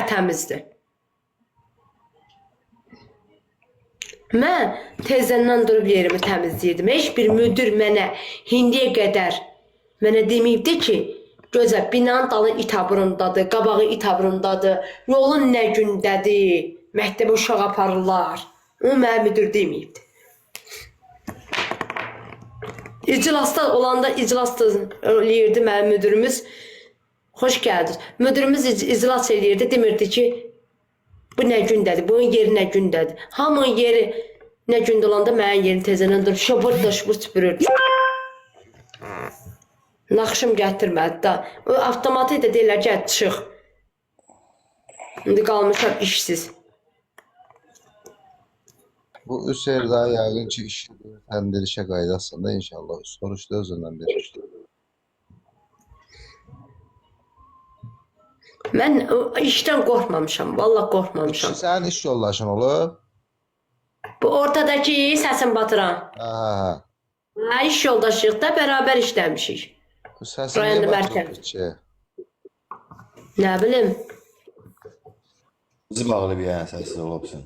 təmizdir. Mən tezdən durub yerimi təmizləyirdim. Heç bir müdür mənə indiyə qədər mənə deməyibdi ki, gözəl, binanın dalı itabrındadır, qabağı itabrındadır, yolun nə gündədir, məktəbə uşaq aparırlar. O mənə müdür deməyibdi. İclasda olanda iclasda eləyirdi mənim müdürümüz. Xoş gəldiniz. Müdürümüz iclas eləyirdi, demirdi ki, bu nə gündədir, bunun yeri nə gündədir. Hamının yeri nə gündə olanda mənim yerim tezdən durub şopur süpürürdü. Naxışım gətirmədi da. O avtomatı da deyirlər ki, çıx. İndi qalmışam işsiz. Bu üser daha yəqin ki, təndir işə qaydasında inşallah soruşdu özündən bir. Mən işdən qorxmamışam, vallahi qorxmamışam. Sənin iş yoldaşın olub? Bu ortadakı səsin batıran. Hə. İş yoldaşıyıq da, bərabər işləmişik. Bu səsin niyə batırıb ki? Nə bilim. Özü bağlayıb yəni səsi olubsun.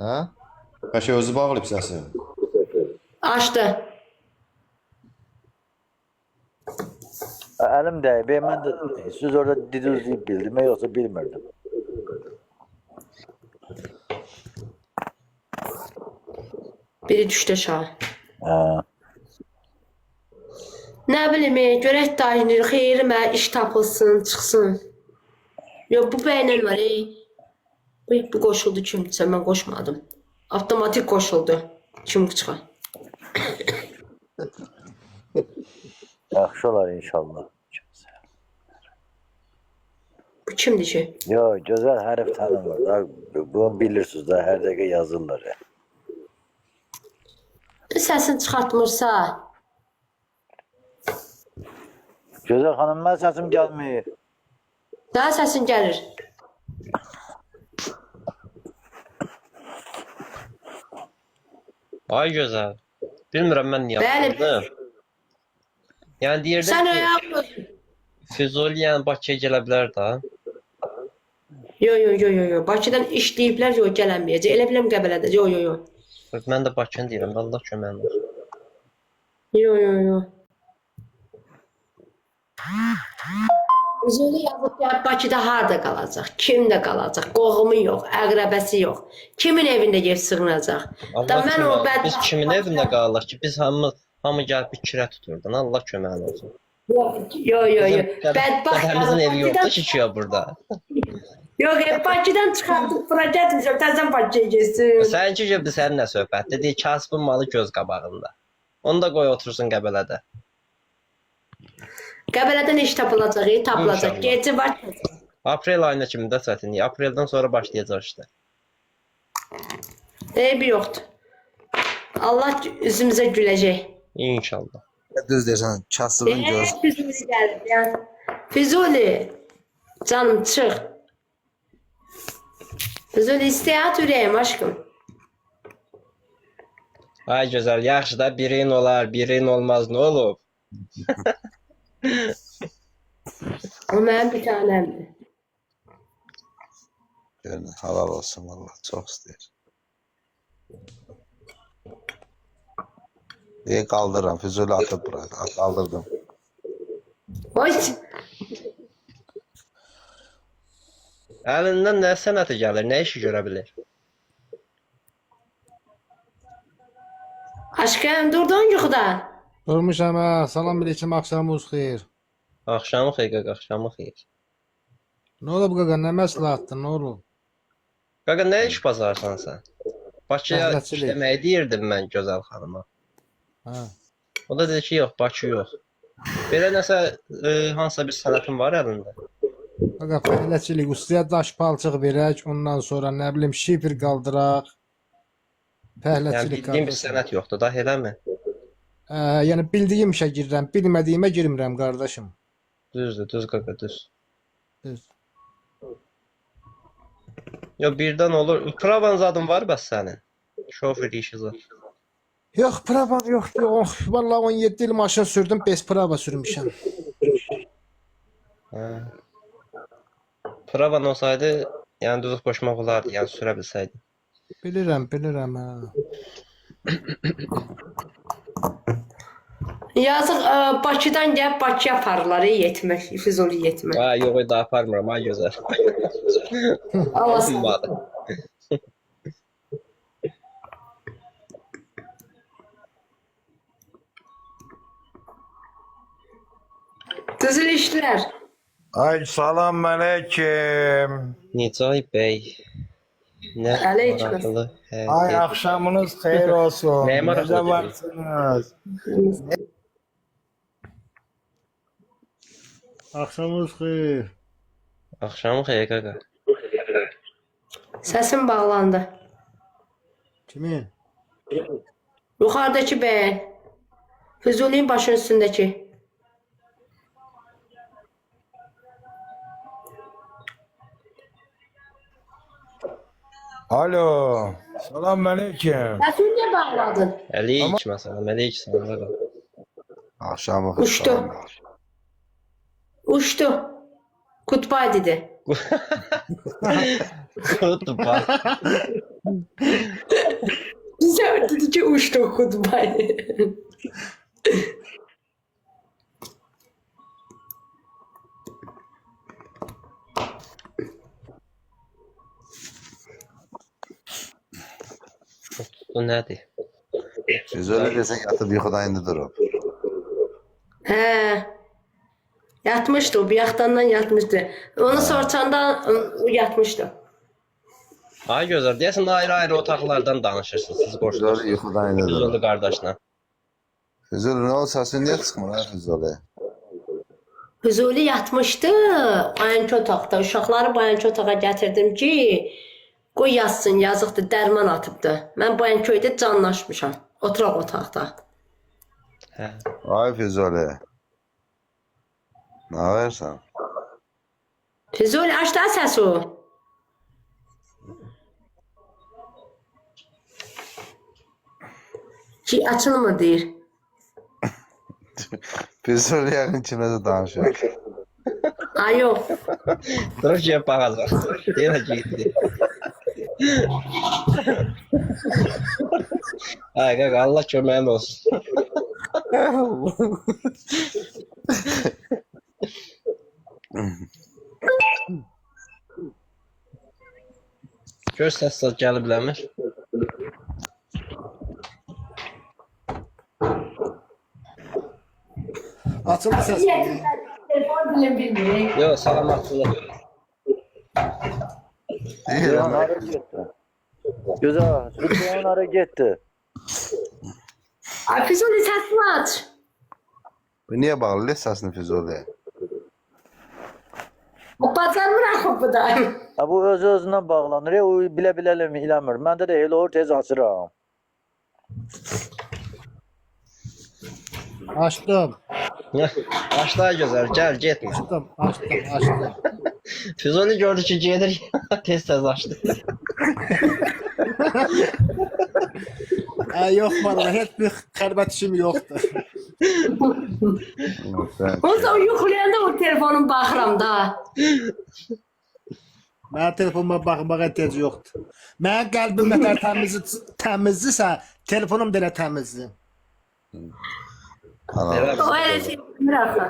Hə? Qaşı özü bağlayıb səsi. Açdı. Əlim dəyib, mən də siz orada diduzlayıb bildim, yoxsa bilmirdim. Biri düşdü aşağı. Hə. Nə bilim, görək dahinir, xeyri mənə iş tapılsın, çıxsın. Yox, bu bəylə var, Bu qoşuldu kimdirsə, mən qoşmadım. Avtomatik qoşuldu. Kim çıxar? Yaxşı olar inşallah. Bu kimdir ki? Yox, gözəl hərf tanımır da. Bunu bilirsiniz da, hər dəqiqə yazırlar. Səsin çıxartmırsa. Gözəl xanım, mən səsim gəlmir. Daha səsin gəlir. Ay gözəl. Bilmirəm mən niyə Bəli. yapmadım. Yəni deyirdim Sən ki, ayaq. Füzuli yəni Bakıya gələ bilər də. Yo. Bakıdan işləyiblər, yox gələnməyəcək. Elə biləm Qəbələdə. Yo. Mən də Bakını deyirəm, Allah köməyim olsun. Yo. Füzuli yazıb ki, Bakıda harda qalacaq? Kimdə qalacaq? Qohumu yox, əqrəbəsi yox. Kimin evində yer sığınacaq? Da Allah mən o köməyim. bəd... Biz kimin evində qalırıq ki? Biz hamı gəlib bir kirə tuturdun. Allah köməyim olsun. Yo. Qədəmizin evi yoxdur ki, kiyə burada. Yox, Bakıdan çıxartıb bura getmişəm, təzən Bakıya getsin. Səninki ki, sənin nə söhbətdir? Deyir, kasbın malı göz qabağında. Onu da qoy otursun Qəbələdə. Qəbələdən iş tapılacaq, tapılacaq. İnşallah. Geci var. Aprel ayına kimi də çətinlik. Apreldən sonra başlayacaq işte. Eybi yoxdur. Allah üzümüzə güləcək. İnşallah. Düz deyirsən, kasıbın göz. Füzuli gəlir, yəni. Füzuli, canım çıx. Füzuli istəyət ürəyim, aşkım. Ay gözəl, yaxşı da birin olar, birin olmaz, nə olub? O mənim bir tanəmdir. Görün, halal olsun valla, çox istəyir. Qaldırıram, Füzuli atıb bura, qaldırdım. Oy, Əlindən nə sənəti gəlir, nə işi görə bilir? aşkım, durdun yuxudan. Durmuşam ha. Salam aleyküm, axşamınız xeyir. Axşamı xeyir, axşamı xeyir. Nə olub qaqa, nə məsləhətdir, nə olub? Qaqa, nə iş bazarsan sən? Bakıya Fəhləçilik. işləməyi deyirdim mən gözəl xanıma. Hə. O da dedi ki, yox, Bakı yox. Belə nəsə, hansısa bir sənətin var əlində? Qaqa, fəhləçilik, ustaya daş palçıq verək, ondan sonra nə bilim şifr qaldıraq. Yəni Fəhləçilik bildiyim bir qaldıraq. sənət yoxdur da, eləmi? Yəni bildiyim işə girirəm, bilmədiyimə girmirəm qardaşım. Düzdür, düz qaqa, düz. Düz. Yox, birdən olur. Pravan zadın var bəs sənin? Şofer işi zad. Yox, pravam yoxdur. Oh, vallahi 17 il maşın sürdüm, 5 prava sürmüşəm. Travan olsaydı, yəni düzü qoşmaq olardı, yəni sürə bilsəydi. Bilirəm ha. Yazıq Bakıdan gəlib Bakıya aparırlar yetmək, Füzuli yetmək. Ha, yox, da aparmıram, ay gözəl. Allah'ım. Olmadı. Düzülüşlər. Ay salam aleyküm. Nicay bəy. Nə Aleyküm. maraqlı. Hə, Ay akşamınız hayır olsun. Ne maraqlı Necə dedin? varsınız? Axşamınız xeyir. Axşam xeyir qaqa. Səsim bağlandı. Kimin? Yuxarıdakı bəyin. Füzuli'nin başının üstündəki. Alo. Salam aleyküm. Səsini niyə bağladın? Əlik məsələn, əlik sana qaqa. Akşamı Uçtu. Uçtu. Goodbye dedi. Qutdu bax. Bizə dedi ki uçtu goodbye. Bu nədir? Siz öyle desek yatıp yuxuda indi durub. Hə. Yatmışdı o, bir yaxtandan yatmışdı. Onu sorçanda o yatmışdı. Ay gözəl, deyəsən ayrı-ayrı otaqlardan danışırsınız siz Füzuli qoşulursunuz. yuxuda indi durub. Füzuli qardaşla. Füzuli ne oldu sesin niye çıkmır ha Füzuli? Füzuli yatmışdı bayanki otaqda. Uşaqları bayanki otağa gətirdim ki, qoy yatsın, yazıqdır, dərman atıbdı. Mən bayanköydə canlaşmışam. Oturaq otaqda. Hə. Ay Füzuli. Ne habersen? Füzuli aç da səs o. Ki açılmır deyir. Füzuli yakın kimle danışıyor. Ay yox. Durub ki, baxacaq. Yenə getdi. Ay qaqa, Allah köməyin olsun. Gör səs gəliblərmi? Açıldı səs. Telefon dilim bilmirik. Yox, salamatlıq. Değil Ceyhun ama. hara getdi? Güzel. Ceyhun hara getdi? Ay Füzuli səsini aç. Bu niye bağlı sesini Füzuli? O bacarmır axı bu da. Ha bu öz-özündən bağlanır. O bilə-bilə eləmir. Məndə də elə olur tez açıram. Açdım. Başla gözəl, gəl, getmə. Açdım. Füzuli gördü ki, gedir, tez-tez açdı. Yox vallahi heç bir xərbət işim yoxdur. Onsa o yuxulayanda o telefonun baxıram da. Mənim telefonuma baxmağa ehtiyac yoxdur. Mənim qəlbim nətər təmizdirsə, telefonum da elə təmizdir. Anladım. O elə şey bilmir axı.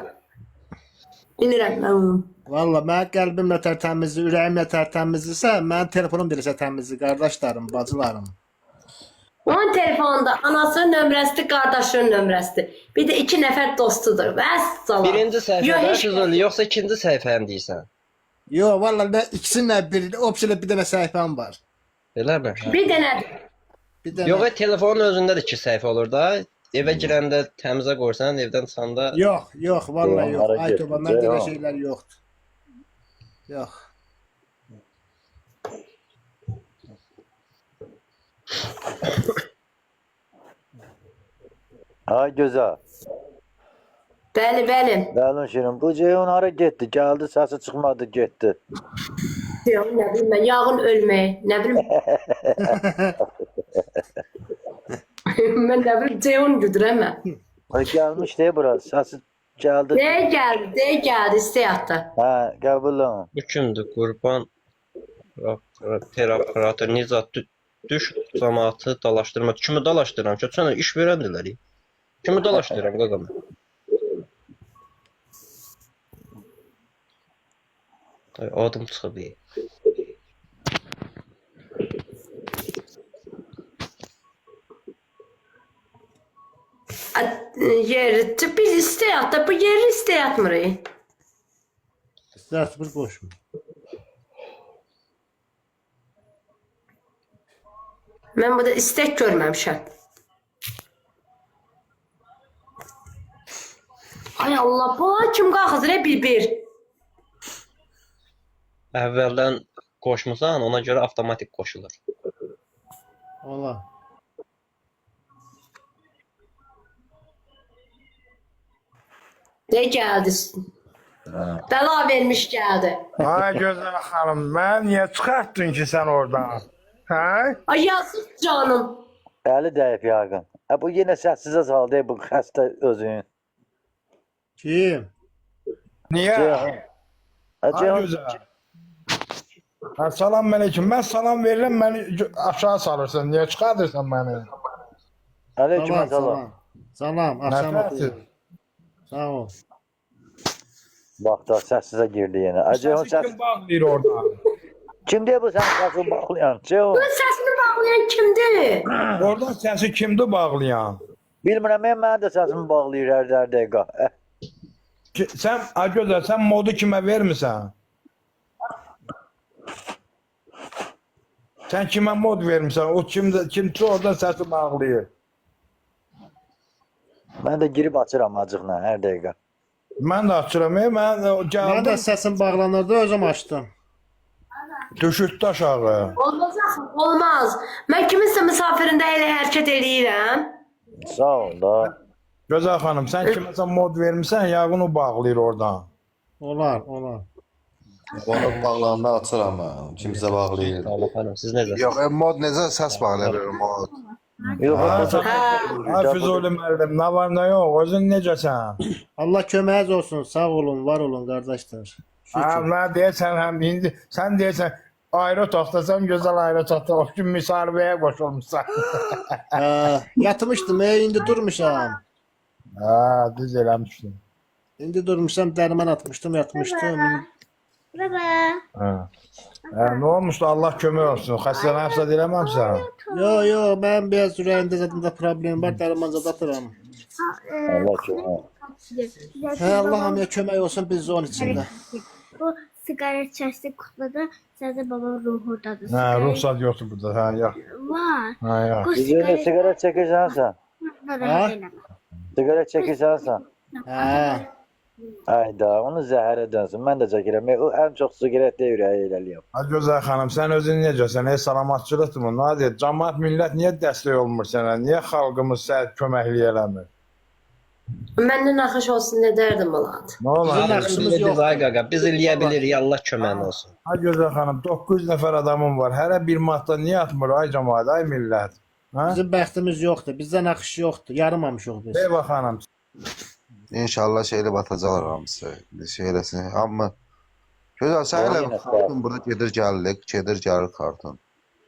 Bilirəm mən onu. Valla mənim qəlbim nətər təmizdir, ürəyim nətər təmizdirsə, mənim telefonum da elə təmizdir, qardaşlarım, bacılarım. Onun telefonunda anasının nömrəsidir, qardaşının nömrəsidir. Bir də 2 nəfər dostudur. Vəssalam. Birinci səhifədə Yox, heç- Füzuli, yoxsa ikinci səhifəni deyirsən? Yox, valla nə ikisinin nə biri, opsiya bir dənə səhifəm var. Eləmi? Bir dənə Bir dənə. Yox, telefonun özündə də 2 səhifə olur da. Evə girəndə təmizə qoysan, evdən çıxanda Yox, valla yox. Ceyhun, Ay hara toba, getdi, məndə elə Ceyhun? şeylər yoxdur. Yox. Ha gözəl. bəli, bəli. Bəli Şirin. Bu Ceyhun hara getdi? Gəldi, səsi çıxmadı, getdi. Yox, nə bilim mən, yağın ölməyi, nə bilim. mən nə bilim, Ceyhun güdürəm mən. Ay gəlmişdi bura, səsi Geldi. Nəyə gəldi istəyatda? Ha, qəbulum. Bu kimdir? Qurban operator Nizat düş cəmaatı dalaşdırma. Kimi dalaşdıram ki? Sənə iş verəndilər. Kimi dalaşdıram qaqam? Ay, adım çıxıb. Yer, biz istəyatda, bu yeri istəyatmırıq. Ders bir koşma. Mən burada istək görməmişəm. Ay Allah, bu kim qalxır bir-bir? Əvvəldən qoşmusan, ona görə avtomatik qoşulur. Ola. Nə gəldi? Bəla vermiş gəldi. Ay gözəl xanım, mən niyə çıxartdın ki sən oradan? Hə? Ay yazıq canım. Əli dəyib yaqın. Bu yenə səssizə saldı bu xəstə özünü. Kim? Niyə? Ceyhun. Ay Ceyhun. gözəl. Ha, salam aleyküm. Mən salam verirəm, məni aşağı salırsan. Niyə çıxardırsan məni? Aleyküm Salam, salam. salam. Salam, akşam Nəfəsdir. oxuyur. Sağ ol. Bax da səssizə girdi yenə. Ceyhun Səsi səs. kim bağlayır orada? Kimdir bu sən səsini bağlayan? Ceyhun. Bu səsini bağlayan kimdir? Orada səsi kimdir bağlayan? Bilmirəm, mən də səsimi bağlayır hər dəqiqə. Sən, ay gözəl, sən modu kimə vermirsən? Sən kimə mod vermirsən? O kimsə orada səsi bağlayır. Mən də girib açıram acıqla hər dəqiqə. Mən də açıram, mən Mən də gəldim, səsim bağlanırdı, özüm açdım. düşürdü aşağı. Olmaz axı, olmaz. Mən kiminsə misafirində elə hərəkət eləyirəm. Sağ ol da. Gözəl xanım, sən kiməsə mod vermirsən, yəqin o bağlayır oradan. Olar, olar. Onu bağlananda açıram mən. Kimsə bağlayır. Allah xanım, siz necəsiniz? Yox, mod necə səs bağlaya bilir mod? Yox, Ha, sən, Hə. ay Füzuli müəllim, nə var nə yox, özün necəsən? Allah köməyiniz olsun, sağ olun, var olun qardaşlar. Ha, Şükür. nə deyirsən, həm indi, sən deyirsən, ayrı otaqdasan, gözəl ayrı otaqda, o gün müsaribəyə qoşulmuşsan. Yatmışdım, indi durmuşam. Ha, düz eləmişdin. İndi durmuşam, dərman atmışdım, yatmışdım. Ha. Nə olmuşdu, Allah kömək olsun, xəstə nəfsət eləməmsən. Yo, mən biraz ürəyimdə zadında problem var, dərmanca atıram. Allah kömək. Hə, Allah hamıya kömək olsun, biz onun içində. Bu sigara içərsə kutlada sadəcə babam ruhurdadır. Hə, ruhsat yoxdur burada, hə, yox. Var. Hə, yox. Bu Bizə sigara çəkirsən sən? Ha? Sigara çəkirsən sən? Hə, Ayda, onu zəhərə dönsün. Mən də çəkirəm. O ən çox siqaretdə ürəyi eləliyəm. Ha, gözəl xanım, sən özün necəsən, salamatçılıqdır mı? Nə deyir, cəmaət millət niyə dəstək olmur sənə? Niyə xalqımız sənə köməklik eləmir? Məndən naxış olsun nə dərdim olardı. Nə olar? Bizim naxışımız yoxdur. Ay qaqa, biz eləyə bilirik, Allah köməyiniz olsun. Ha, gözəl xanım, 900 nəfər adamım var. Hərə bir manatdan niyə atmır, ay cəmaət, ay millət? Hə? bizim bəxtimiz yoxdur, bizdə naxış yoxdur, yarımamışıq biz. Ey bax xanım, İnşallah şeylə batacaqlar hamısı. Şeyləsin. Amma gözəl sən elə Oyun kartın burada gedir gəlir kartın.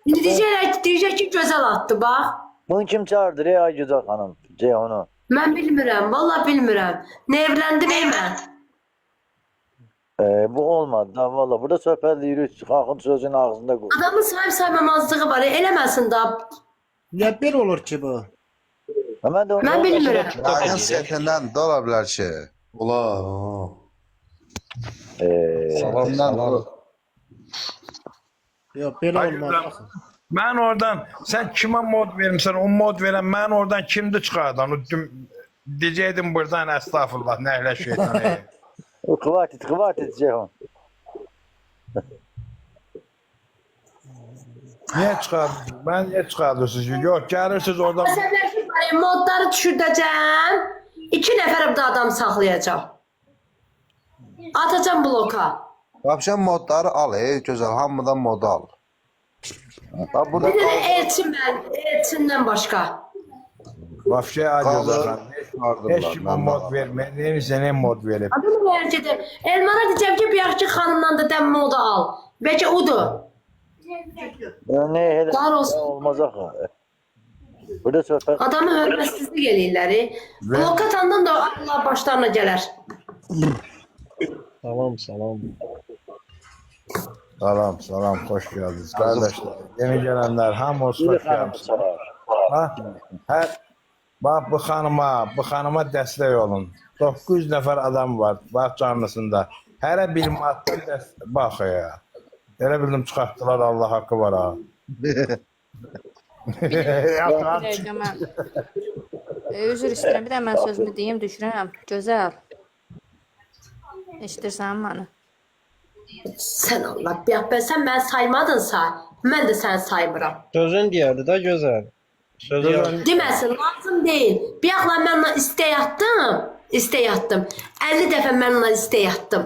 İndi deyəcək ki, gözəl atdı, bax. Bunu kim çağırdı ey ay güzel xanım? Ceyhunu. Mən bilmirəm, vallahi bilmirəm. Nervləndim mən. Bu olmadı da valla. Burada söhbət edirik. Xalqın sözünün ağzında qoy. Adamın sahib-sayılmamazlığı var, eləməsin da. Ya bir olur ki bu? Mən də onu Mən bilmirəm. Yayın setindən də ola bilər ki. Olar. Setindən olur. Yox, belə Ay, olmaz. güzel. baxın. mən oradan, sən kimə mod vermirsən, o mod verən, mən oradan kimdir çıxardan? Deyəcəkdim buradan, əstağfurullah, nəhlə şeytan. Xıvat et Ceyhun. Niyə çıxardınız? Mən niyə çıxardırsınız ki? Yox, gəlirsiniz oradan. Əsəbləşib var, modları düşürdəcəm. 2 nəfər burada adam saxlayacaq. Atacam bloka. Vəbşən modları al, gözəl, hamıdan modu al. Bax burada Bir də Elçin mən, Elçindən başqa. Vafşe acıdan. Vardılar. Heç kimə mod vermir. Neyse mod verib. Adam bəlkə də Elmana deyəcəm ki, bir yaxşı xanımdan da dəmmə oda al. Bəlkə odur. Ne hele Var olsun. olmaz axı. Burada söhbət Adamı hörmətsizlik eləyirlər. Blokatandan da Allah başlarına gələr. Salam, salam. Salam, salam, hoş geldiniz kardeşler. Yeni gelenler hamınız hoş geldiniz. Ha? Bak bu xanıma dəstək olun. 900 nəfər adam var, bax canlısında. Hərə bir maddi dəstək, bax ya. Elə bildim çıxartdılar, Allah haqqı var ha. Bir dəqiqə mən üzr istəyirəm. Bir də mən sözümü deyim, düşürəm. Gözəl. Eşidirsən məni? Sən Allah, sən məni saymadınsa, mən də səni saymıram. Sözün deyərdi da gözəl. Söz yazdı. Deməsin, lazım deyil. Bir yaxla mənlə istək atdım. 50 dəfə mənlə istək atdım.